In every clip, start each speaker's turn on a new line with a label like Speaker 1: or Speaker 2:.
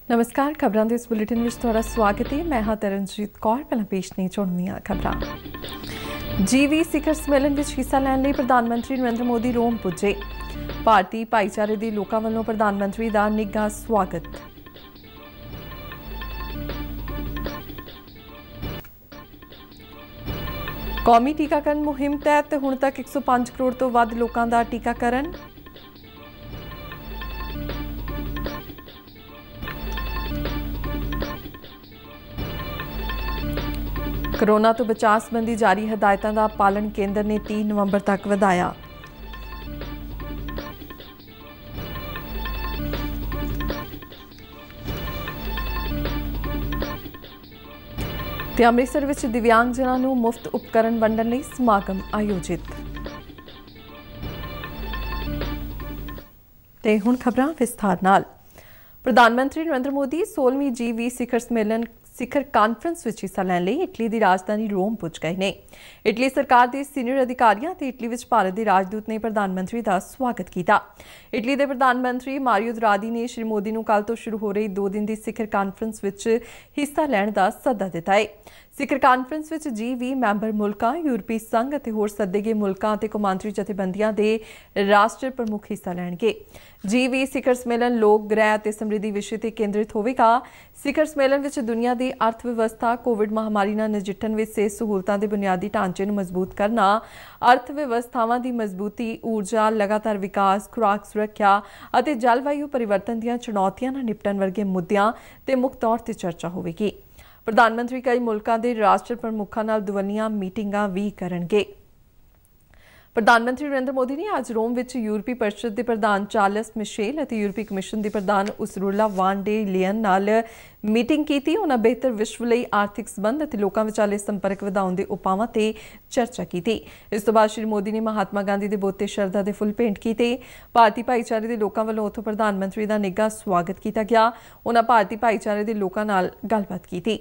Speaker 1: नमस्कार, खबरों के इस बुलेटिन में तुहाडा स्वागत है। मैं हाँ तरनजीत कौर। पहला पेश नहीं चुनदियां खबरां। जी20 ਸਿਖਰ सम्मेलन में हिस्सा लैण लई प्रधानमंत्री नरेंद्र मोदी रोम पुजे। भारतीय भाईचारे के लोगों वालों प्रधानमंत्री का निघा स्वागत। कौमी टीकाकरण मुहिम तहत हुण तक 105 करोड़ तो वध लोगों का टीकाकरण। कोरोना तो बचाव संबंधी जारी हदायतों का पालन केंद्र ने 3 नवंबर तक वधाया। ते अमृतसर विच दिव्यांगजनां नूं मुफ्त उपकरण वंडण लई समागम आयोजित। ते हुण खबरां विस्तार नाल। प्रधानमंत्री नरेंद्र मोदी 16वीं जी20 शिखर सम्मेलन शिखर कानफ्रेंस में हिस्सा लैण लई इटली की राजधानी रोम पुज गए ने। इटली सरकार के सीनियर अधिकारियों ते इटली विच भारत के राजदूत ने प्रधानमंत्री का स्वागत किया। इटली के प्रधानमंत्री मारियो द्रागी ने श्री मोदी नूं कल तो शुरू हो रही 2 दिन की शिखर कानफ्रेंस में हिस्सा लैण का सद्दा दिता है। शिखर कानफ्रेंस में जी20 मैंबर मुल्कां, यूरोपीय संघ और होर सद्दे गए मुल्कां ते कौमांतरी जथेबंदियां दे राष्ट्र प्रमुख हिस्सा लैणगे। जी20 शिखर सम्मेलन लोक ग्रह ते समृद्धि विषय ते केंद्रित होवेगा। शिखर सम्मेलन में दुनिया की अर्थव्यवस्था, कोविड महामारी नाल नजिठण विच सेहत सहूलतां दे बुनियादी ढांचे नूं मजबूत करना, अर्थव्यवस्थावां दी मजबूती, ऊर्जा लगातार विकास, खुराक सुरक्षा और जलवायु परिवर्तन दीआं चुनौतियां नाल निपटण वर्गे मुद्दिआं ते मुख्य तौर ते चर्चा होवेगी। प्रधानमंत्री कई मुल्कां दे राष्ट्र प्रमुखां नाल दुवल्लियां मीटिंगां भी करनगे। प्रधानमंत्री नरेंद्र मोदी ने आज रोम विच यूरोपीय परिषद के प्रधान चार्ल्स मिशेल और यूरोपीय कमिशन की प्रधान उसरुला वान डे लियन नाल मीटिंग की। उन्होंने बेहतर विश्व लई आर्थिक संबंध और लोगों विचाले संपर्क वधाउण दे उपावां ते चर्चा की। इस तो बाद श्री मोदी ने महात्मा गांधी के बोते शरधा के फुल भेंट किए। भारतीय भाईचारे के लोगों वालों उत्थों प्रधानमंत्री का निघा स्वागत किया गया। उन्होंने भारतीय भाईचारे के लोगों नाल गलबात की।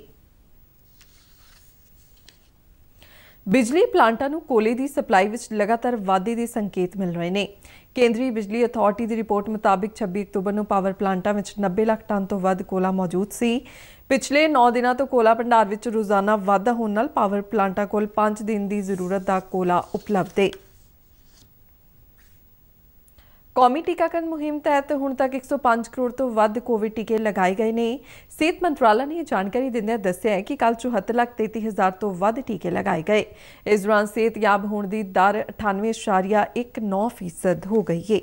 Speaker 1: बिजली प्लांटां नूं कोले की सप्लाई विच लगातार वाधे के संकेत मिल रहे हैं। केंद्रीय बिजली अथॉरिटी की रिपोर्ट मुताबिक 26 अक्तूबर नूं पावर प्लांटां विच 90 लाख टन तो वध कोला मौजूद सी। पिछले 9 दिनों तो कोला भंडार विच रोजाना वाधा होण नाल पावर प्लांटां कोल 5 दिन की जरूरत का कोला उपलब्ध है। कौमी टीकाकरण मुहिम तहत हुण तक 105 करोड़ तो वध कोविड टीके लगाए गए ने। सेहत मंत्रालय ने यह जानकारी दिंदिआं दस्सिआ है कि कल 74,33,000 तो वध टीके लगाए गए। इस दौरान सेहतयाब होने की दर 98.19% हो गई है।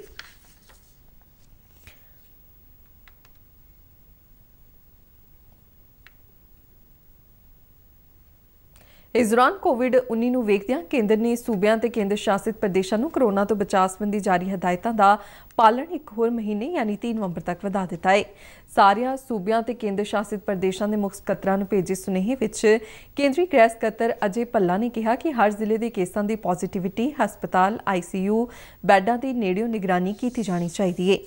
Speaker 1: इस दौरान कोविड-19 नूं वेखदिआं केंद्र ने सूबिਆਂ ते केंद्र शासित प्रदेशों नूं कोरोना तो बचाव संबंधी जारी हदायतों का पालन एक होर महीने यानी 3 नवंबर तक वधा दिता है। सारिया सूबिਆਂ ते केंद्र शासित प्रदेशों के मुख्य सकत्तरां नूं भेजे सुनेहे विच केंद्रीय गृह सकत्तर अजय भल्ला ने कहा कि हर जिले के केसां की पॉजिटिविटी, हस्पताल, ICU बैडां की नेड़ियों निगरानी की जानी चाहिए है।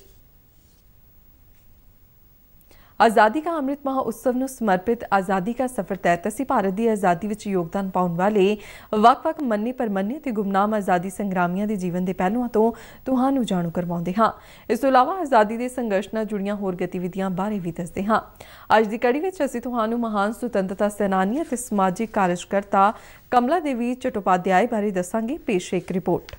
Speaker 1: आज़ादी का अमृत महोत्सव नूं समर्पित आज़ादी का सफर तहत असीं भारत की आज़ादी विच योगदान पाउण वाले वख-वख मन्ने परमन्ने ते गुमनाम आज़ादी संग्रामियों के जीवन के पहलुआं तो तुहानूं जाणू करवाउंदे हां। इस तों इलावा आज़ादी के संघर्ष नाल जुड़ियां होर गतिविधियां बारे भी दसदे हां। अज दी कड़ी विच असीं तुहानूं महान सुतंत्रता सेनानी ते समाजिक कार्यकर्ता कमला देवी चट्टोपाध्याय बारे दसांगे। पेश एक रिपोर्ट।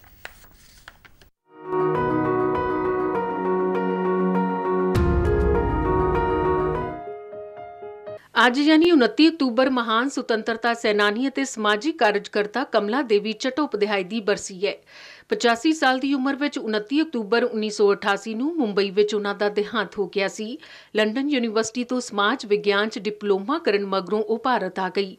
Speaker 2: ਅੱਜ यानी 29 अक्तूबर महान सुतंत्रता सैनानी ਅਤੇ समाजिक कार्यकर्ता कमला देवी चट्टोपाध्याय ਦੀ ਬਰਸੀ ਹੈ। 85 ਸਾਲ ਦੀ ਉਮਰ ਵਿੱਚ 29 ਅਕਤੂਬਰ 1988 ਨੂੰ ਮੁੰਬਈ ਵਿੱਚ ਉਹਨਾਂ ਦਾ ਦੇਹਾਂਤ ਹੋ ਗਿਆ ਸੀ। ਲੰਡਨ ਯੂਨੀਵਰਸਿਟੀ ਤੋਂ ਸਮਾਜ ਵਿਗਿਆਨ 'ਚ ਡਿਪਲੋਮਾ ਕਰਨ ਮਗਰੋਂ ਉਹ ਭਾਰਤ ਆ ਗਈ।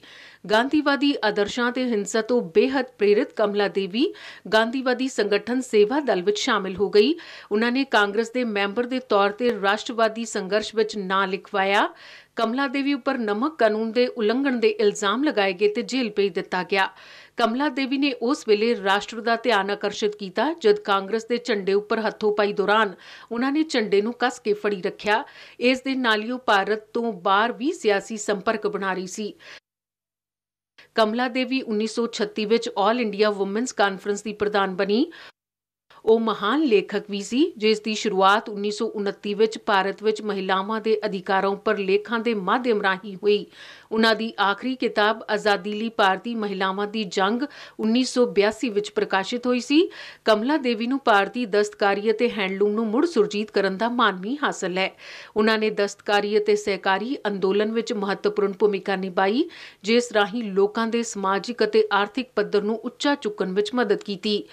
Speaker 2: ਗਾਂਧੀਵਾਦੀ ਆਦਰਸ਼ਾਂ ਤੇ ਹਿੰਸਾ ਤੋਂ ਬੇਹੱਦ ਪ੍ਰੇਰਿਤ ਕਮਲਾ ਦੇਵੀ ਗਾਂਧੀਵਾਦੀ ਸੰਗਠਨ ਸੇਵਾ ਦਲ ਵਿੱਚ ਸ਼ਾਮਿਲ ਹੋ ਗਈ। ਉਹਨਾਂ ਨੇ ਕਾਂਗਰਸ ਦੇ ਮੈਂਬਰ ਦੇ ਤੌਰ ਤੇ ਰਾਸ਼ਟਰਵਾਦੀ ਸੰਘਰਸ਼ ਵਿੱਚ ਨਾਂ ਲਿਖਵਾਇਆ। ਕਮਲਾ ਦੇਵੀ ਉੱਪਰ ਨਮਕ ਕਾਨੂੰਨ ਦੇ ਉਲੰਘਣ ਦੇ ਇਲਜ਼ਾਮ ਲਗਾਏ ਗਏ ਤੇ ਜੇਲ੍ਹ ਭੇਜ ਦਿੱਤਾ ਗਿਆ। ਕਮਲਾ ਦੇਵੀ ਨੇ ਉਸ ਵੇਲੇ ਰਾਸ਼ਟਰ ਦਾ ਧਿਆਨ ਆਕਰਸ਼ਿਤ ਕੀਤਾ ਜਦ ਕਾਂਗਰਸ ਦੇ ਝੰਡੇ ਉੱਪਰ ਹੱਥੋਂ ਪਾਈ ਦੌਰਾਨ ਉਹਨਾਂ ਨੇ ਝੰਡੇ ਨੂੰ ਕੱਸ ਕੇ ਫੜੀ ਰੱਖਿਆ। ਇਸ ਦੇ ਨਾਲ ਹੀ ਉਹ ਭਾਰਤ ਤੋਂ ਬਾਹਰ ਵੀ ਸਿਆਸੀ ਸੰਪਰਕ ਬਣਾ ਰਹੀ ਸੀ। ਕਮਲਾ ਦੇਵੀ 1936 ਵਿੱਚ ਆਲ ਇੰਡੀਆ ਵੂਮਨਸ ਕਾਨਫਰੰਸ ਦੀ ਪ੍ਰਧਾਨ ਬਣੀ। ਉਹ ਮਹਾਨ ਲੇਖਕ ਵੀ ਸੀ ਜਿਸ ਦੀ ਸ਼ੁਰੂਆਤ 1929 ਵਿੱਚ ਭਾਰਤ ਵਿੱਚ ਮਹਿਲਾਵਾਂ ਦੇ ਅਧਿਕਾਰਾਂ ਉੱਪਰ ਲੇਖਾਂ ਦੇ ਮਾਧਿਅਮ ਰਾਹੀਂ ਹੋਈ। ਉਹਨਾਂ ਦੀ ਆਖਰੀ ਕਿਤਾਬ ਆਜ਼ਾਦੀ ਲਈ ਭਾਰਤੀ ਮਹਿਲਾਵਾਂ ਦੀ ਜੰਗ 1982 ਵਿੱਚ ਪ੍ਰਕਾਸ਼ਿਤ ਹੋਈ ਸੀ। ਕਮਲਾ ਦੇਵੀ ਨੂੰ ਭਾਰਤੀ ਦਸਤਕਾਰੀ ਅਤੇ ਹੈਂਡਲੂਮ ਨੂੰ ਮੁੜ ਸੁਰਜੀਤ ਕਰਨ ਦਾ ਮਾਣ ਵੀ ਹਾਸਲ ਹੈ। ਉਹਨਾਂ ਨੇ ਦਸਤਕਾਰੀ ਅਤੇ ਸਹਿਕਾਰੀ ਅੰਦੋਲਨ ਵਿੱਚ ਮਹੱਤਵਪੂਰਨ ਭੂਮਿਕਾ ਨਿਭਾਈ, ਜਿਸ ਰਾਹੀਂ ਲੋਕਾਂ ਦੇ ਸਮਾਜਿਕ ਅਤੇ ਆਰਥਿਕ ਪੱਧਰ ਨੂੰ ਉੱਚਾ ਚੁੱਕਣ ਵਿੱਚ ਮਦਦ ਕੀਤੀ।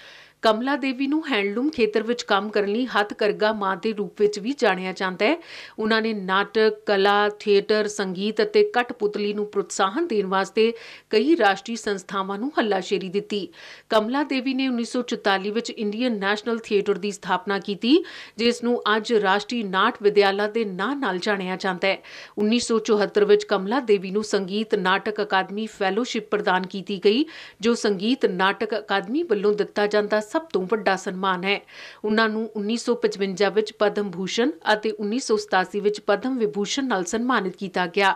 Speaker 2: ਕਮਲਾ ਦੇਵੀ ਨੂੰ ਹੈਂਡਲੂਮ ਖੇਤਰ ਵਿੱਚ ਕੰਮ ਕਰਨ ਲਈ ਹੱਥਕਰਘਾ ਮਾਂ ਦੇ ਰੂਪ ਵਿੱਚ ਵੀ ਜਾਣਿਆ ਜਾਂਦਾ ਹੈ। ਉਹਨਾਂ ਨੇ ਨਾਟਕ, ਕਲਾ, ਥੀਏਟਰ, ਸੰਗੀਤ ਅਤੇ ਕਠਪੁਤਲੀ ਨੂੰ ਪ੍ਰੋਤਸਾਹਨ ਦੇਣ ਵਾਸਤੇ ਕਈ ਰਾਸ਼ਟਰੀ ਸੰਸਥਾਵਾਂ ਨੂੰ ਹੱਲਾਸ਼ੇਰੀ ਦਿੱਤੀ। ਕਮਲਾ ਦੇਵੀ ਨੇ 1944 ਵਿੱਚ ਇੰਡੀਅਨ ਨੈਸ਼ਨਲ ਥੀਏਟਰ ਦੀ ਸਥਾਪਨਾ ਕੀਤੀ, ਜਿਸ ਨੂੰ ਅੱਜ ਰਾਸ਼ਟਰੀ ਨਾਟ ਵਿਦਿਆਲਾ ਦੇ ਨਾਂ ਨਾਲ ਜਾਣਿਆ ਜਾਂਦਾ ਹੈ। 1974 ਵਿੱਚ ਕਮਲਾ ਦੇਵੀ ਨੂੰ ਸੰਗੀਤ ਨਾਟਕ ਅਕਾਦਮੀ ਫੈਲੋਸ਼ਿਪ ਪ੍ਰਦਾਨ ਕੀਤੀ ਗਈ, ਜੋ ਸੰਗੀਤ ਨਾਟਕ ਅਕਾਦਮੀ ਵੱਲੋਂ ਦਿੱਤਾ ਜਾਂਦਾ ਸਭ ਤੋਂ ਵੱਡਾ ਸਨਮਾਨ ਹੈ। ਉਹਨਾਂ ਨੂੰ 1955 ਵਿੱਚ ਪਦਮ ਭੂਸ਼ਣ ਅਤੇ 1987 ਵਿੱਚ ਪਦਮ ਵਿਭੂਸ਼ਣ ਨਾਲ ਸਨਮਾਨਿਤ ਕੀਤਾ ਗਿਆ।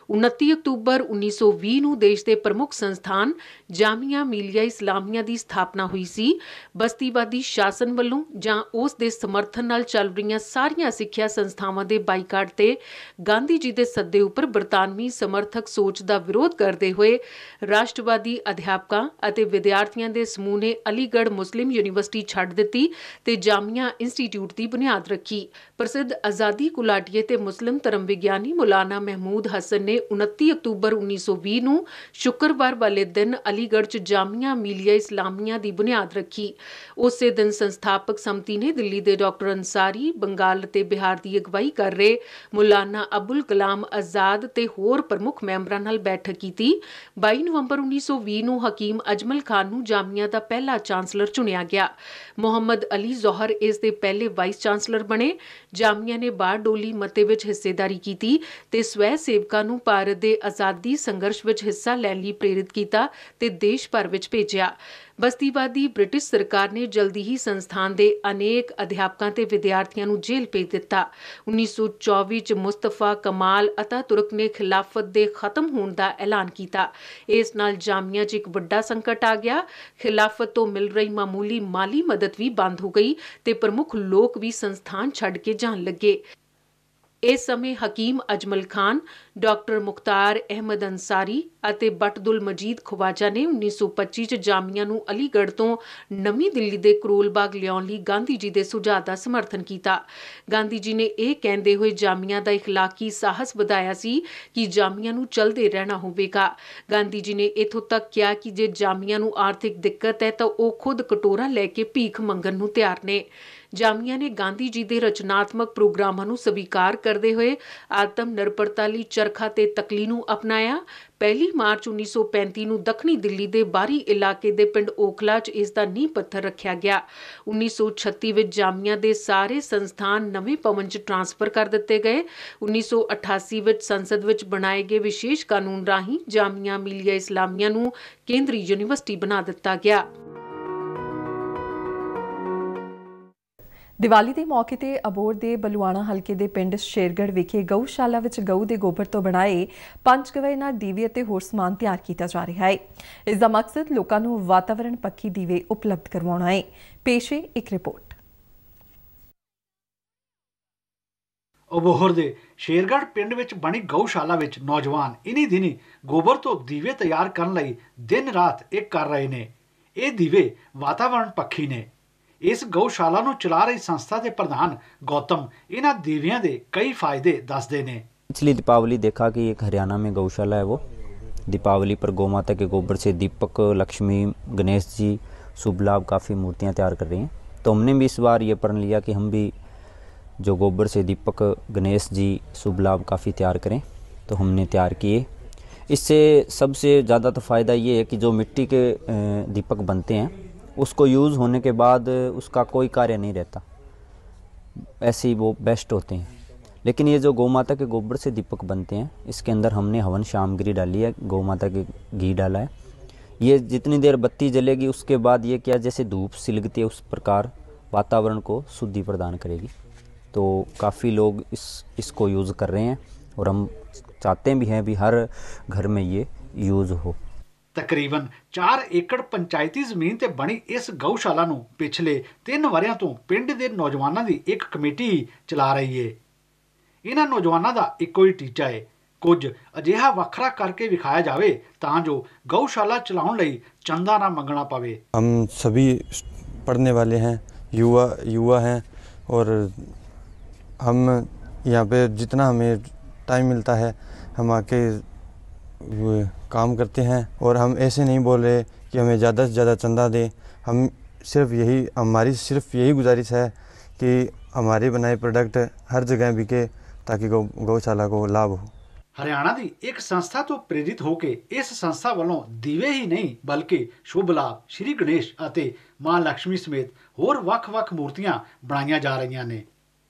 Speaker 2: 29 ਅਕਤੂਬਰ 1920 ਨੂੰ ਦੇਸ਼ ਦੇ ਪ੍ਰਮੁੱਖ ਸੰਸਥਾਨ ਜਾਮੀਆ ਮਿਲੀਆ ਇਸਲਾਮੀਆ ਦੀ ਸਥਾਪਨਾ ਹੋਈ ਸੀ। ਬਸਤੀਵਾਦੀ ਸ਼ਾਸਨ ਵੱਲੋਂ ਜਾਂ ਉਸ ਦੇ ਸਮਰਥਨ ਨਾਲ ਚੱਲ ਰਹੀਆਂ ਸਾਰੀਆਂ ਸਿੱਖਿਆ ਸੰਸਥਾਵਾਂ ਦੇ ਬਾਈਕਾਟ ਤੇ ਗਾਂਧੀ ਜੀ ਦੇ ਸੱਦੇ ਉੱਪਰ ਬਰਤਾਨਵੀ ਸਮਰਥਕ ਸੋਚ ਦਾ ਵਿਰੋਧ ਕਰਦੇ ਹੋਏ ਰਾਸ਼ਟਰਵਾਦੀ ਅਧਿਆਪਕਾਂ ਅਤੇ ਵਿਦਿਆਰਥੀਆਂ ਦੇ ਸਮੂਹ ਨੇ ਅਲੀਗੜ੍ਹ ਮੁਸਲਿਮ ਯੂਨੀਵਰਸਿਟੀ ਛੱਡ ਦਿੱਤੀ ਤੇ ਜਾਮੀਆ ਇੰਸਟੀਚਿਊਟ ਦੀ ਬੁਨਿਆਦ ਰੱਖੀ। ਪ੍ਰਸਿੱਧ ਆਜ਼ਾਦੀ ਘੁਲਾਟੀਏ ਤੇ ਮੁਸਲਿਮ ਧਰਮ ਵਿਗਿਆਨੀ ਮੌਲਾਨਾ ਮਹਿਮੂਦ ਹਸਨ ਨੇ 29 ਅਕਤੂਬਰ 1920 ਨੂੰ ਸ਼ੁੱਕਰਵਾਰ ਵਾਲੇ ਦਿਨ ਅਲੀਗੜ੍ਹ 'ਚ ਜਾਮੀਆ ਮਿਲੀਆ ਇਸਲਾਮੀਆ ਦੀ ਬੁਨਿਆਦ ਰੱਖੀ। ਉਸੇ ਦਿਨ ਸੰਸਥਾਪਕ ਸਮਿਤੀ ਨੇ ਦਿੱਲੀ ਦੇ ਡਾਕਟਰ ਅੰਸਾਰੀ, ਬੰਗਾਲ ਅਤੇ ਬਿਹਾਰ ਦੀ ਅਗਵਾਈ ਕਰ ਰਹੇ ਮੌਲਾਨਾ ਅਬੁਲ ਕਲਾਮ ਆਜ਼ਾਦ ਤੇ ਹੋਰ ਪ੍ਰਮੁੱਖ ਮੈਂਬਰਾਂ ਨਾਲ ਬੈਠਕ ਕੀਤੀ। 22 ਨਵੰਬਰ 1920 ਨੂੰ ਹਕੀਮ ਅਜਮਲ ਖਾਨ ਨੂੰ ਜਾਮੀਆ ਦਾ ਪਹਿਲਾ ਚਾਂਸਲਰ ਚੁਣਿਆ ਗਿਆ। ਮੁਹੰਮਦ ਅਲੀ ਜ਼ੋਹਰ ਇਸ ਦੇ ਪਹਿਲੇ ਵਾਈਸ ਚਾਂਸਲਰ ਬਣੇ। ਜਾਮੀਆ ਨੇ ਬਾਰਡੋਲੀ ਮਤੇ ਵਿੱਚ ਹਿੱਸੇਦਾਰੀ ਕੀਤੀ ਤੇ ਸਵੈ ਸੇਵਕਾਂ ਨੂੰ ਭਾਰਤ ਦੇ ਆਜ਼ਾਦੀ ਸੰਘਰਸ਼ ਵਿੱਚ ਹਿੱਸਾ ਲੈਣ ਲਈ ਪ੍ਰੇਰਿਤ ਕੀਤਾ ਤੇ ਦੇਸ਼ ਭਰ ਵਿੱਚ ਭੇਜਿਆ। ਬਸਤੀਵਾਦੀ ਬ੍ਰਿਟਿਸ਼ ਸਰਕਾਰ ਨੇ ਜਲਦੀ ਹੀ ਸੰਸਥਾਨ ਦੇ ਅਨੇਕ ਅਧਿਆਪਕਾਂ ਤੇ ਵਿਦਿਆਰਥੀਆਂ ਨੂੰ ਜੇਲ੍ਹ ਭੇਜ ਦਿੱਤਾ। 1924 ਚ ਮੁਸਤਫਾ ਕਮਾਲ ਅਤਾਤੁਰਕ ਨੇ ਖਿਲਾਫਤ ਦੇ ਖਤਮ ਹੋਣ ਦਾ ਐਲਾਨ ਕੀਤਾ। ਇਸ ਨਾਲ ਜਾਮੀਆ 'ਚ ਇੱਕ ਵੱਡਾ ਸੰਕਟ ਆ ਗਿਆ। ਖਿਲਾਫਤ ਤੋਂ ਮਿਲ ਰਹੀ ਮਾਮੂਲੀ ਮਾਲੀ ਮਦਦ ਵੀ ਬੰਦ ਹੋ ਗਈ ਤੇ ਪ੍ਰਮੁੱਖ ਲੋਕ ਵੀ ਸੰਸਥਾਨ ਛੱਡ ਕੇ ਜਾਣ ਲੱਗੇ। ਇਸ ਸਮੇਂ ਹਕੀਮ ਅਜਮਲ ਖਾਨ, ਡਾਕਟਰ ਮੁਖਤਾਰ ਅਹਿਮਦ ਅੰਸਾਰੀ ਅਤੇ ਬਟਦੁਲ ਮਜੀਦ ਖਵਾਜਾ ਨੇ 1925 ਚ ਜਾਮੀਆ ਨੂੰ ਅਲੀਗੜ੍ਹ ਤੋਂ ਨਵੀਂ ਦਿੱਲੀ ਦੇ ਕਰੋਲ ਬਾਗ ਲਿਆਉਣ ਲਈ ਗਾਂਧੀ ਜੀ ਦੇ ਸੁਝਾਅ ਦਾ ਸਮਰਥਨ ਕੀਤਾ। ਗਾਂਧੀ ਜੀ ਨੇ ਇਹ ਕਹਿੰਦੇ ਹੋਏ ਜਾਮੀਆ ਦਾ ਇਖਲਾਕੀ ਸਾਹਸ ਵਧਾਇਆ ਸੀ ਕਿ ਜਾਮੀਆ ਨੂੰ ਚੱਲਦੇ ਰਹਿਣਾ ਹੋਵੇਗਾ। ਗਾਂਧੀ ਜੀ ਨੇ ਇੱਥੋਂ ਤੱਕ ਕਿਹਾ ਕਿ ਜੇ ਜਾਮੀਆ ਨੂੰ ਆਰਥਿਕ ਦਿੱਕਤ ਹੈ ਤਾਂ ਉਹ ਖੁਦ ਕਟੋਰਾ ਲੈ ਕੇ ਭੀਖ ਮੰਗਣ ਨੂੰ ਤਿਆਰ ਨੇ। ਜਾਮੀਆ ਨੇ ਗਾਂਧੀ ਜੀ ਦੇ ਰਚਨਾਤਮਕ ਪ੍ਰੋਗਰਾਮਾਂ ਨੂੰ ਸਵੀਕਾਰ ਕਰਦੇ ਹੋਏ ਆਤਮ ਨਿਰਭਰਤਾ ਲਈ ਚਰਖਾ ਤੇ ਤਕਲੀ ਨੂੰ ਅਪਣਾਇਆ। 1 ਮਾਰਚ 1935 ਨੂੰ ਦੱਖਣੀ ਦਿੱਲੀ ਦੇ ਬਾਹਰੀ ਇਲਾਕੇ ਦੇ ਪਿੰਡ ਓਖਲਾ 'ਚ ਇਸ ਦਾ ਨੀਂਹ ਪੱਥਰ ਰੱਖਿਆ ਗਿਆ। 1936 ਵਿੱਚ ਜਾਮੀਆ ਦੇ ਸਾਰੇ ਸੰਸਥਾਨ ਨਵੇਂ ਭਵਨ 'ਚ ਟ੍ਰਾਂਸਫਰ ਕਰ ਦਿੱਤੇ ਗਏ। 1988 ਵਿੱਚ ਸੰਸਦ ਵਿੱਚ ਬਣਾਏ ਗਏ ਵਿਸ਼ੇਸ਼ ਕਾਨੂੰਨ ਰਾਹੀਂ ਜਾਮੀਆ ਮਿਲੀਆ ਇਸਲਾਮੀਆ ਨੂੰ ਕੇਂਦਰੀ ਯੂਨੀਵਰਸਿਟੀ ਬਣਾ ਦਿੱਤਾ ਗਿਆ।
Speaker 1: ਦੀਵਾਲੀ ਦੇ ਮੌਕੇ ਤੇ ਅਬੋਹਰ ਦੇ ਬਲੂਆਣਾ ਹਲਕੇ ਦੇ ਪਿੰਡ ਸ਼ੇਰਗੜ੍ਹ ਵਿਖੇ ਗਊਸ਼ਾਲਾ ਵਿੱਚ ਗਊ ਦੇ ਗੋਬਰ ਤੋਂ ਬਣਾਏ ਪੰਚਗਵਯ ਨਾਲ ਦੀਵੇ ਅਤੇ ਹੋਰ ਸਮਾਨ ਤਿਆਰ ਕੀਤਾ ਜਾ ਰਿਹਾ ਹੈ। ਇਸ ਦਾ ਮਕਸਦ ਲੋਕਾਂ ਨੂੰ ਵਾਤਾਵਰਣ ਪੱਖੀ ਦੀਵੇ ਉਪਲਬਧ ਕਰਵਾਉਣਾ ਹੈ। ਪੇਸ਼ੇ ਇੱਕ ਰਿਪੋਰਟ।
Speaker 3: ਅਬੋਹਰ ਦੇ ਸ਼ੇਰਗੜ੍ਹ ਪਿੰਡ ਵਿੱਚ ਬਣੀ ਗਊਸ਼ਾਲਾ ਵਿੱਚ ਨੌਜਵਾਨ ਇਨੀ ਦਿਨੀ ਗੋਬਰ ਤੋਂ ਦੀਵੇ ਤਿਆਰ ਕਰਨ ਲਈ ਦਿਨ ਰਾਤ ਇੱਕ ਕਰ ਰਹੇ ਨੇ। ਇਹ ਦੀਵੇ ਵਾਤਾਵਰਣ ਪੱਖੀ ਨੇ। इस गौशाला ਨੂੰ चला रही संस्था के प्रधान गौतम इन्हां दीवियां दे कई फायदे दसदे ने।
Speaker 4: पिछली दीपावली देखा कि एक हरियाणा में गौशाला है, वो दीपावली पर गौ माता के गोबर से दीपक, लक्ष्मी, गणेश जी, शुभ लाभ काफ़ी मूर्तियां तैयार कर रही हैं। तो हमने भी इस बार ये प्रण लिया कि हम भी जो गोबर से दीपक, गणेश जी, शुभ लाभ काफ़ी तैयार करें। तो हमने तैयार किए। इससे सबसे ज़्यादा तो फ़ायदा ये है कि जो मिट्टी के दीपक बनते हैं उसको यूज़ होने के बाद उसका कोई कार्य नहीं रहता, ऐसे ही वो बेस्ट होते हैं। लेकिन ये जो गौ माता के गोबर से दीपक बनते हैं, इसके अंदर हमने हवन सामग्री डाली है, गौ माता के घी डाला है। ये जितनी देर बत्ती जलेगी उसके बाद ये क्या जैसे धूप सिलगती है उस प्रकार वातावरण को शुद्धि प्रदान करेगी। तो काफ़ी लोग इसको यूज़ कर रहे हैं और हम चाहते भी हैं भी हर घर में ये यूज़ हो।
Speaker 3: तकरीबन 4 एकड़ पंचायती ਜ਼ਮੀਨ ਤੇ ਬਣੀ ਇਸ ਗਊਸ਼ਾਲਾ ਨੂੰ ਪਿਛਲੇ 3 ਵਰਿਆਂ ਤੋਂ ਪਿੰਡ ਦੇ ਨੌਜਵਾਨਾਂ ਦੀ ਇੱਕ ਕਮੇਟੀ ਚਲਾ ਰਹੀ ਹੈ। ਇਹਨਾਂ ਨੌਜਵਾਨਾਂ ਦਾ ਇੱਕੋ ਹੀ ਟੀਚਾ ਹੈ, ਕੁਝ ਅਜਿਹਾ ਵੱਖਰਾ ਕਰਕੇ ਵਿਖਾਇਆ ਜਾਵੇ ਤਾਂ ਜੋ ਗਊਸ਼ਾਲਾ ਚਲਾਉਣ ਲਈ ਚੰਦਾ ਨਾ ਮੰਗਣਾ ਪਵੇ।
Speaker 5: हम सभी पढ़ने वाले हैं, युवा हैं और हम यहाँ पे जितना हमें टाइम मिलता है हम आके काम करते हैं और हम ऐसे नहीं बोल रहे कि हमें ज़्यादा से ज़्यादा चंदा दें। हमारी सिर्फ यही गुजारिश है कि हमारे बनाए प्रोडक्ट हर जगह बिके ताकि गौशाला को लाभ हो।
Speaker 3: ਹਰਿਆਣਾ ਦੀ ਇੱਕ ਸੰਸਥਾ ਤੋਂ ਪ੍ਰੇਰਿਤ ਹੋ ਕੇ ਇਸ ਸੰਸਥਾ ਵੱਲੋਂ ਦੀਵੇ ਹੀ ਨਹੀਂ ਬਲਕਿ ਸ਼ੁਭ ਲਾਭ, ਸ਼੍ਰੀ ਗਣੇਸ਼ ਅਤੇ ਮਾਂ ਲక్ష్ਮੀ ਸਮੇਤ ਹੋਰ ਵੱਖ-ਵੱਖ ਮੂਰਤੀਆਂ ਬਣਾਈਆਂ ਜਾ ਰਹੀਆਂ ਨੇ।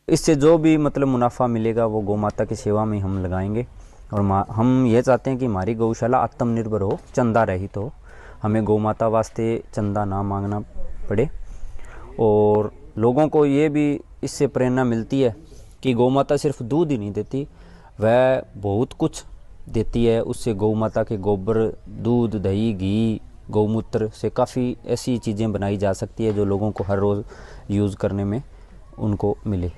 Speaker 4: इससे जो भी मतलब मुनाफा मिलेगा वो गौ माता की सेवा में हम लगाएंगे और हम ये चाहते हैं कि हमारी गौशाला आत्मनिर्भर हो, चंदा रहित हो, हमें गौ माता वास्ते चंदा ना मांगना पड़े। और लोगों को ये भी इससे प्रेरणा मिलती है कि गौ माता सिर्फ दूध ही नहीं देती, वह बहुत कुछ देती है। उससे गौ माता के गोबर, दूध, दही, घी, गौमूत्र से काफ़ी ऐसी चीज़ें बनाई जा सकती है जो लोगों को हर रोज़ यूज़ करने में उनको मिले।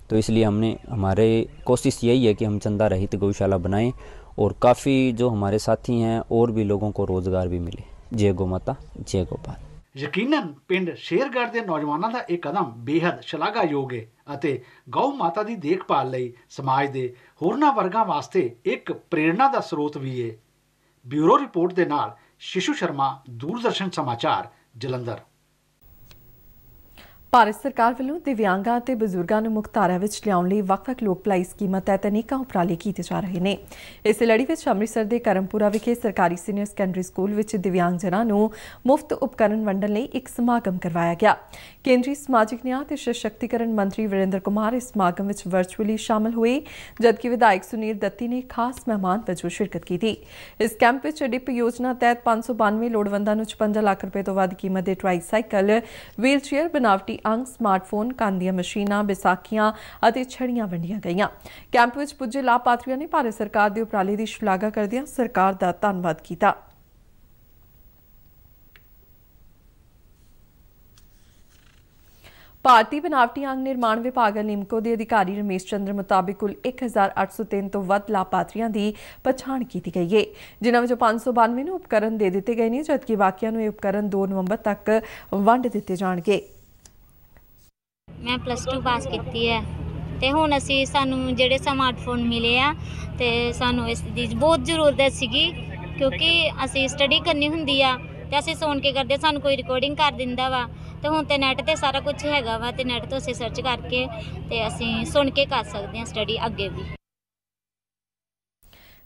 Speaker 4: तो इसलिए हमने हमारे कोशिश यही है कि हम चंदा रहित गौशाला बनाएं और काफ़ी जो हमारे साथी हैं और भी लोगों को रोज़गार भी मिले। जय गौ माता, जय गोपाल।
Speaker 3: ਯਕੀਨਨ ਪਿੰਡ ਸ਼ੇਰਗੜ੍ਹ ਦੇ ਨੌਜਵਾਨਾਂ ਦਾ ਇਹ ਕਦਮ ਬੇहद ਸ਼ਲਾਘਾਯੋਗ ਹੈ ਅਤੇ ਗਊ ਮਾਤਾ ਦੀ ਦੇਖਭਾਲ ਲਈ ਸਮਾਜ ਦੇ ਹੋਰਨਾਂ ਵਰਗਾਂ ਵਾਸਤੇ ਇੱਕ ਪ੍ਰੇਰਣਾ ਦਾ ਸਰੋਤ ਵੀ ਹੈ। ਬਿਊਰੋ ਰਿਪੋਰਟ ਦੇ ਨਾਲ ਸ਼ਿਸ਼ੂ ਸ਼ਰਮਾ, ਦੂਰਦਰਸ਼ਨ ਸਮਾਚਾਰ, ਜਲੰਧਰ।
Speaker 1: ਭਾਰਤ ਸਰਕਾਰ ਵੱਲੋਂ ਦਿਵਿਆਂਗਾਂ ਅਤੇ ਬਜ਼ੁਰਗਾਂ ਨੂੰ ਮੁੱਖਧਾਰਾ ਵਿੱਚ ਲਿਆਉਣ ਲਈ ਵੱਖ-ਵੱਖ ਲੋਕ ਭਲਾਈ ਸਕੀਮਾਂ ਤਹਿਤ ਅਨੇਕਾਂ ਉਪਰਾਲੇ ਕੀਤੇ ਜਾ ਰਹੇ ਨੇ। ਇਸੇ ਲੜੀ ਵਿੱਚ ਅੰਮ੍ਰਿਤਸਰ ਦੇ ਕਰਮਪੁਰਾ ਵਿਖੇ ਸਰਕਾਰੀ ਸੀਨੀਅਰ ਸੈਕੰਡਰੀ ਸਕੂਲ ਵਿੱਚ ਦਿਵਿਆਂਗਜਨਾਂ ਨੂੰ ਮੁਫਤ ਉਪਕਰਨ ਵੰਡਣ ਲਈ ਇੱਕ ਸਮਾਗਮ ਕਰਵਾਇਆ ਗਿਆ। ਕੇਂਦਰੀ ਸਮਾਜਿਕ ਨਿਆਂ ਅਤੇ ਸਸ਼ਕਤੀਕਰਨ ਮੰਤਰੀ ਵੀਰੇਂਦਰ ਕੁਮਾਰ ਇਸ ਸਮਾਗਮ ਵਿੱਚ ਵਰਚੁਅਲੀ ਸ਼ਾਮਲ ਹੋਏ, ਜਦਕਿ ਵਿਧਾਇਕ ਸੁਨੀਲ ਦੱਤੀ ਨੇ ਖਾਸ ਮਹਿਮਾਨ ਵਜੋਂ ਸ਼ਿਰਕਤ ਕੀਤੀ। ਇਸ ਕੈਂਪ ਵਿੱਚ ਡਿਪ ਯੋਜਨਾ ਤਹਿਤ 592 ਲੋੜਵੰਦਾਂ ਨੂੰ 56 ਲੱਖ ਰੁਪਏ ਤੋਂ ਵੱਧ ਕੀਮਤ ਦੇ ਟਰਾਈਸਾਈਕਲ, ਵੀਲਚੇਅਰ, ਬਣਾਵਟੀ ਅੰਗ, ਸਮਾਰਟਫੋਨ, ਕੰਨ ਦੀਆਂ ਮਸ਼ੀਨਾਂ, ਵਿਸਾਖੀਆਂ ਅਤੇ ਛੜੀਆਂ ਵੰਡੀਆਂ ਗਈਆਂ। ਕੈਂਪ ਵਿੱਚ ਪੁੱਜੇ ਲਾਭਪਾਤਰੀਆਂ ਨੇ ਭਾਰਤ ਸਰਕਾਰ ਦੇ ਉਪਰਾਲੇ ਦੀ ਸ਼ਲਾਘਾ ਕਰਦਿਆਂ ਸਰਕਾਰ ਦਾ ਧੰਨਵਾਦ ਕੀਤਾ। ਭਾਰਤੀ ਬਨਾਵਟੀ ਅੰਗ ਨਿਰਮਾਣ ਵਿਭਾਗ ਲਿਮਕੋ ਦੇ ਅਧਿਕਾਰੀ ਰਮੇਸ਼ ਚੰਦਰ ਮੁਤਾਬਿਕ ਕੁੱਲ 1803 ਤੋਂ ਵੱਧ ਲਾਭਪਾਤਰੀਆਂ ਦੀ ਪਛਾਣ ਕੀਤੀ ਗਈ ਹੈ, ਜਿਨ੍ਹਾਂ ਵਿੱਚੋਂ 592 ਨੂੰ ਉਪਕਰਨ ਦੇ ਦਿੱਤੇ ਗਏ ਨੇ, ਜਦਕਿ ਬਾਕੀਆਂ ਨੂੰ ਇਹ ਉਪਕਰਨ 2 ਨਵੰਬਰ ਤੱਕ ਵੰਡ ਦਿੱਤੇ ਜਾਣਗੇ।
Speaker 6: मैं +2 पास की है ਤੇ ਹੁਣ ਅਸੀਂ ਸਾਨੂੰ ਜਿਹੜੇ ਸਮਾਰਟਫੋਨ ਮਿਲੇ ਆ ਤੇ ਸਾਨੂੰ ਇਸ ਦੀ ਬਹੁਤ ਜ਼ਰੂਰਤ ਸੀਗੀ ਕਿਉਂਕਿ ਅਸੀਂ ਸਟੱਡੀ ਕਰਨੀ ਹੁੰਦੀ ਆ ਤੇ ਅਸੀਂ ਸੁਣ ਕੇ ਕਰਦੇ, ਸਾਨੂੰ ਕੋਈ ਰਿਕਾਰਡਿੰਗ ਕਰ ਦਿੰਦਾ ਵਾ ਤੇ ਹੁਣ ਤੇ ਨੈਟ ਤੇ ਸਾਰਾ ਕੁਝ ਹੈਗਾ ਵਾ ਤੇ ਨੈਟ ਤੋਂ ਅਸੀਂ ਸਰਚ ਕਰਕੇ ਤੇ ਅਸੀਂ ਸੁਣ ਕੇ ਕਰ ਸਕਦੇ ਹਾਂ ਸਟੱਡੀ ਅੱਗੇ ਵੀ।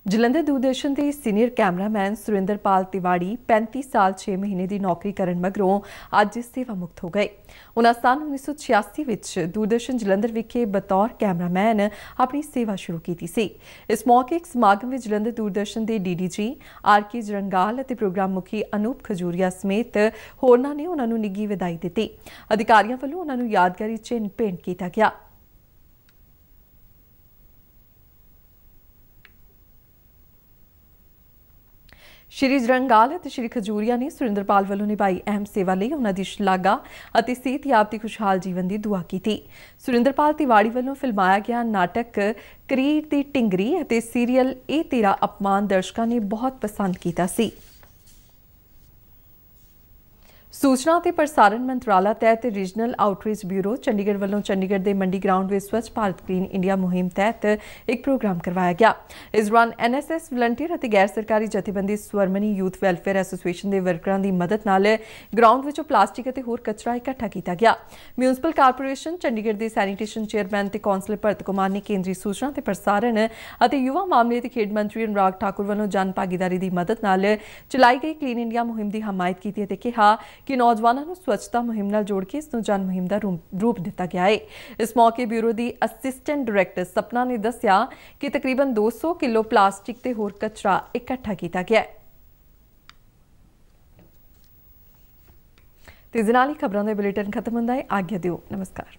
Speaker 1: ਜਲੰਧਰ ਦੂਰਦਰਸ਼ਨ ਦੇ ਸੀਨੀਅਰ ਕੈਮਰਾਮੈਨ ਸੁਰਿੰਦਰਪਾਲ ਤਿਵਾੜੀ 35 ਸਾਲ 6 ਮਹੀਨੇ ਦੀ ਨੌਕਰੀ ਕਰਨ ਮਗਰੋਂ ਅੱਜ ਸੇਵਾ ਮੁਕਤ ਹੋ ਗਏ। ਉਨ੍ਹਾਂ ਸਾਲ 1986 ਵਿੱਚ ਦੂਰਦਰਸ਼ਨ ਜਲੰਧਰ ਵਿਖੇ ਬਤੌਰ ਕੈਮਰਾਮੈਨ ਆਪਣੀ ਸੇਵਾ ਸ਼ੁਰੂ ਕੀਤੀ ਸੀ। ਇਸ ਮੌਕੇ ਇੱਕ ਸਮਾਗਮ ਵਿੱਚ ਜਲੰਧਰ ਦੂਰਦਰਸ਼ਨ ਦੇ ਡੀਡੀਜੀ ਆਰ.ਕੇ. ਜਰੰਗਾਲ ਅਤੇ ਪ੍ਰੋਗਰਾਮ ਮੁਖੀ ਅਨੂਪ ਖਜੂਰੀਆ ਸਮੇਤ ਹੋਰਨਾਂ ਨੇ ਉਨ੍ਹਾਂ ਨੂੰ ਨਿੱਘੀ ਵਿਦਾਈ ਦਿੱਤੀ। ਅਧਿਕਾਰੀਆਂ ਵੱਲੋਂ ਉਨ੍ਹਾਂ ਨੂੰ ਯਾਦਗਾਰੀ ਚਿੰਨ੍ਹ ਭੇਂਟ ਕੀਤਾ ਗਿਆ। ਸ਼੍ਰੀ ਜਰੰਗਾਲ ਅਤੇ ਸ਼੍ਰੀ ਖਜੂਰੀਆ ਨੇ ਸੁਰਿੰਦਰਪਾਲ ਵੱਲੋਂ ਨਿਭਾਈ ਅਹਿਮ ਸੇਵਾ ਲਈ ਉਨ੍ਹਾਂ ਦੀ ਸ਼ਲਾਘਾ ਅਤੇ ਸਿਹਤਯਾਬ ਤੇ ਖੁਸ਼ਹਾਲ ਜੀਵਨ ਦੀ ਦੁਆ ਕੀਤੀ। ਸੁਰਿੰਦਰਪਾਲ ਤਿਵਾੜੀ ਵੱਲੋਂ ਫਿਲਮਾਇਆ ਗਿਆ ਨਾਟਕ ਕਰੀਰ ਦੀ ਟਿੰਗਰੀ ਅਤੇ ਸੀਰੀਅਲ ਇਹ ਤੇਰਾ ਅਪਮਾਨ ਦਰਸ਼ਕਾਂ ਨੇ ਬਹੁਤ ਪਸੰਦ ਕੀਤਾ ਸੀ। सूचना ਤੇ ਪ੍ਰਸਾਰਣ ਮੰਤਰਾਲਾ ਤਹਿਤ ਰੀਜਨਲ ਆਊਟਰੀਚ ਬਿਊਰੋ ਚੰਡੀਗੜ੍ਹ ਵੱਲੋਂ ਚੰਡੀਗੜ੍ਹ ਦੇ ਮੰਡੀ ਗਰਾਊਂਡ ਵਿੱਚ ਸਵੱਛ ਭਾਰਤ ਕਲੀਨ ਇੰਡੀਆ ਮੁਹਿੰਮ ਤਹਿਤ ਇੱਕ ਪ੍ਰੋਗਰਾਮ ਕਰਵਾਇਆ ਗਿਆ। ਇਸ ਦੌਰਾਨ NSS ਵਲੰਟੀਅਰ ਅਤੇ ਗੈਰ ਸਰਕਾਰੀ ਜਥੇਬੰਦੀ ਸਵਰਮਨੀ ਯੂਥ ਵੈਲਫੇਅਰ ਐਸੋਸੀਏਸ਼ਨ ਦੇ ਵਰਕਰਾਂ ਦੀ ਮਦਦ ਨਾਲ ਗਰਾਊਂਡ ਵਿੱਚੋਂ ਪਲਾਸਟਿਕ ਅਤੇ ਹੋਰ ਕਚਰਾ ਇਕੱਠਾ ਕੀਤਾ ਗਿਆ। ਮਿਊਨਿਸਪਲ ਕਾਰਪੋਰੇਸ਼ਨ ਚੰਡੀਗੜ੍ਹ ਦੇ ਸੈਨੀਟੇਸ਼ਨ ਚੇਅਰਮੈਨ ਤੇ ਕੌਂਸਲਰ ਭਰਤ ਕੁਮਾਰ ਨੇ ਕੇਂਦਰੀ ਸੂਚਨਾ ਤੇ ਪ੍ਰਸਾਰਣ ਅਤੇ ਯੁਵਾ ਮਾਮਲੇ ਤੇ ਖੇਡ ਮੰਤਰੀ ਅਨੁਰਾਗ ਠਾਕੁਰ ਵੱਲੋਂ ਜਨ ਭਾਗੀਦਾਰੀ ਦੀ ਮਦਦ ਨਾਲ ਚਲਾਈ ਗਈ ਕਲੀਨ ਇੰਡੀਆ ਮੁਹਿੰਮ ਦੀ ਹਮਾਇਤ ਕੀਤੀ ਅਤੇ ਕਿਹਾ ਕਿ ਨੌਜਵਾਨਾਂ ਨੂੰ ਸਵੱਛਤਾ ਮੁਹਿੰਮ ਨਾਲ ਜੋੜ ਕੇ ਇਸ ਨੂੰ ਜਨ ਮੁਹਿੰਮ ਦਾ ਰੂਪ ਦਿੱਤਾ ਗਿਆ ਹੈ। ਇਸ ਮੌਕੇ ਬਿਊਰੋ ਦੀ ਅਸਿਸਟੈਂਟ ਡਾਇਰੈਕਟਰ ਸਪਨਾ ਨੇ ਦੱਸਿਆ ਕਿ ਤਕਰੀਬਨ 200 ਕਿਲੋ ਪਲਾਸਟਿਕ ਤੇ ਹੋਰ ਕਚਰਾ ਇਕੱਠਾ ਕੀਤਾ ਗਿਆ ਹੈ। ਤੇ ਇਸ ਨਾਲ ਹੀ ਖਬਰਾਂ ਦਾ ਬੁਲੇਟਿਨ ਖਤਮ ਹੁੰਦਾ ਹੈ। ਆਗਿਆ ਦਿਓ। ਨਮਸਕਾਰ।